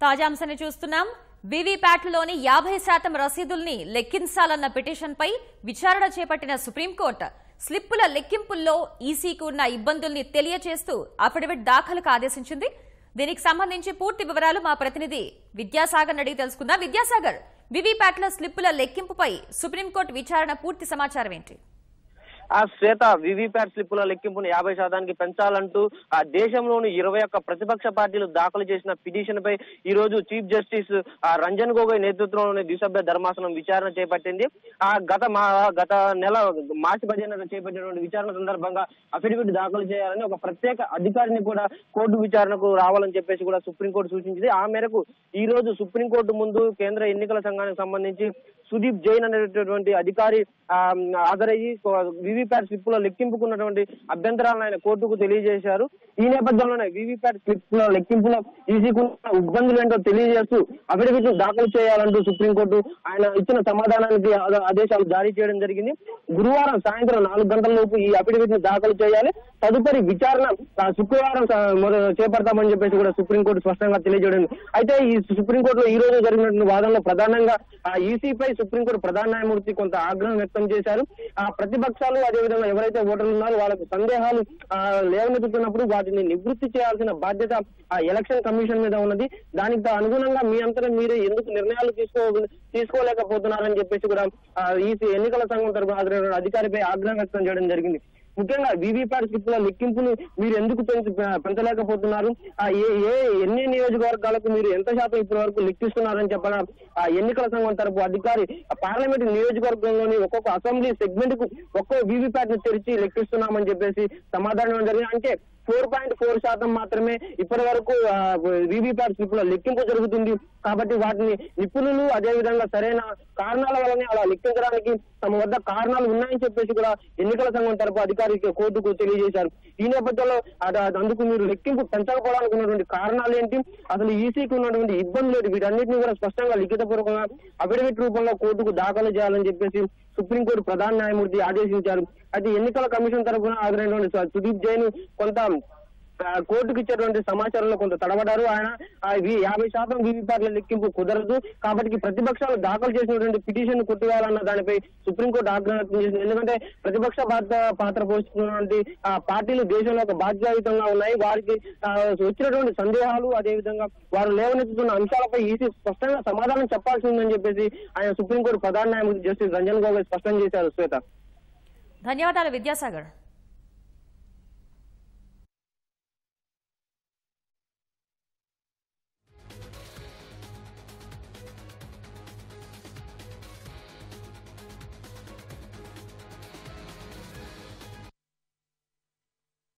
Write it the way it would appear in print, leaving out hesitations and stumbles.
తాజా అంశాన్ని చూస్తున్నాం. వీవీప్యాట్లలోని 50% రసీదుల్ని లెక్కించాలన్న పిటిషన్పై విచారణ చేపట్టిన సుప్రీంకోర్టు స్లిప్పుల లెక్కింపుల్లో ఈసీకి ఉన్న ఇబ్బందుల్ని తెలియజేస్తూ అఫిడవిట్ దాఖలుకు ఆదేశించింది. దీనికి సంబంధించి పూర్తి వివరాలు మా ప్రతినిధి విద్యాసాగర్ అడిగి తెలుసుకుందాం. విద్యాసాగర్, వీవీప్యాట్ల స్లిప్పుల లెక్కింపుపై సుప్రీంకోర్టు విచారణ పూర్తి సమాచారం ఏంటి? శ్వేత, వీవీప్యాట్ స్లిప్పుల లెక్కింపును 50% పెంచాలంటూ దేశంలోని 21 ప్రతిపక్ష పార్టీలు దాఖలు చేసిన పిటిషన్ పై ఈ రోజు చీఫ్ జస్టిస్ రంజన్ గొగోయ్ నేతృత్వంలోని ద్విసభ్య ధర్మాసనం విచారణ చేపట్టింది. గత నెల మార్చి 15న చేపట్టినటువంటి విచారణ సందర్భంగా అఫిడవిట్ దాఖలు చేయాలని ఒక ప్రత్యేక అధికారిని కూడా కోర్టు విచారణకు రావాలని చెప్పేసి కూడా సుప్రీంకోర్టు సూచించింది. ఆ మేరకు ఈ రోజు సుప్రీంకోర్టు ముందు కేంద్ర ఎన్నికల సంఘానికి సంబంధించి సుదీప్ జైన్ అనేటటువంటి అధికారి హాజరయ్యి వీవీప్యాట్ స్లిప్పుల లెక్కింపుకున్నటువంటి అభ్యంతరాలను ఆయన కోర్టుకు తెలియజేశారు. ఈ నేపథ్యంలోనే వీవీప్యాట్ స్లిప్పుల లెక్కింపులో ఈసీకున్న ఇబ్బందులు ఏంటో తెలియజేస్తూ అఫిడవిట్ దాఖలు చేయాలంటూ సుప్రీంకోర్టు ఆయన ఇచ్చిన సమాధానానికి ఆదేశాలు జారీ చేయడం జరిగింది. గురువారం సాయంత్రం 4 గంటల లోపు ఈ అఫిడవిట్ ను దాఖలు చేయాలి. తదుపరి విచారణ శుక్రవారం చేపడతామని చెప్పేసి కూడా సుప్రీంకోర్టు స్పష్టంగా తెలియజేయడం. అయితే ఈ సుప్రీంకోర్టులో ఈ రోజు జరిగినటువంటి వాదనలో ప్రధానంగా ఈసీపై సుప్రీంకోర్టు ప్రధాన న్యాయమూర్తి కొంత ఆగ్రహం వ్యక్తం చేశారు. ప్రతిపక్షాలు అదేవిధంగా ఎవరైతే ఓటర్లు ఉన్నారో వాళ్ళకు సందేహాలు లేవనెత్తుతున్నప్పుడు వాటిని నివృత్తి చేయాల్సిన బాధ్యత ఎలక్షన్ కమిషన్ మీద ఉన్నది. దానికి అనుగుణంగా మీ అంతటా మీరే ఎందుకు నిర్ణయాలు తీసుకోలేకపోతున్నారని చెప్పేసి కూడా ఈసీ ఎన్నికల సంఘం తరపున హాజరైన అధికారిపై ఆగ్రహం వ్యక్తం చేయడం జరిగింది. ముఖ్యంగా వీవీప్యాట్ స్లిప్పుల లెక్కింపును మీరు ఎందుకు పెంచలేకపోతున్నారు, ఎన్ని నియోజకవర్గాలకు మీరు ఎంత శాతం ఇప్పటి వరకు లెక్కిస్తున్నారని చెప్పగా ఎన్నికల సంఘం తరపు అధికారి పార్లమెంట్ నియోజకవర్గంలోని ఒక్కొక్క అసెంబ్లీ సెగ్మెంట్ కు ఒక్కో వీవీప్యాట్ ను తెరిచి లెక్కిస్తున్నామని చెప్పేసి సమాధానం జరిగింది. అంటే 4.4% మాత్రమే ఇప్పటి వరకు వీవీప్యాట్ స్లిప్పుల లెక్కింపు జరుగుతుంది. కాబట్టి వాటిని నిపుణులు అదేవిధంగా సరైన కారణాల వల్లనే అలా లెక్కించడానికి తమ వద్ద కారణాలు ఉన్నాయని చెప్పేసి కూడా ఎన్నికల సంఘం తరపు అధికారికి కోర్టుకు తెలియజేశారు. ఈ నేపథ్యంలో అందుకు మీరు లెక్కింపు పెంచకపోవడానికి ఉన్నటువంటి కారణాలు ఏంటి, అసలు ఈసీకి ఉన్నటువంటి ఇబ్బందులు ఏంటి, వీటన్నిటిని కూడా స్పష్టంగా లిఖితపూర్వకంగా అఫిడవిట్ రూపంలో కోర్టుకు దాఖలు చేయాలని చెప్పేసి సుప్రీంకోర్టు ప్రధాన న్యాయమూర్తి ఆదేశించారు. అయితే ఎన్నికల కమిషన్ తరఫున హాజరైనటువంటి సుదీప్ జైన్ కొంత కోర్టుకు ఇచ్చేటువంటి సమాచారంలో కొంత తడబడ్డారు. ఆయన 50% వీవీప్యాట్ల లెక్కింపు కుదరదు కాబట్టి ప్రతిపక్షాలు దాఖలు చేసినటువంటి పిటిషన్ కొట్టివేయాలన్న దానిపై సుప్రీంకోర్టు ఆగ్రహం వ్యక్తం చేసింది. ఎందుకంటే ప్రతిపక్ష పాత్ర పోషిస్తున్నటువంటి పార్టీలు దేశంలో ఒక బాధ్యతాయుతంగా ఉన్నాయి. వారికి వచ్చినటువంటి సందేహాలు అదేవిధంగా వారు లేవనెత్తుతున్న అంశాలపై ఈసీ స్పష్టంగా సమాధానం చెప్పాల్సి ఉందని చెప్పేసి ఆయన సుప్రీంకోర్టు ప్రధాన న్యాయమూర్తి జస్టిస్ రంజన్ గొగోయ్ స్పష్టం చేశారు. శ్వేత, ధన్యవాదాలు విద్యాసాగర్.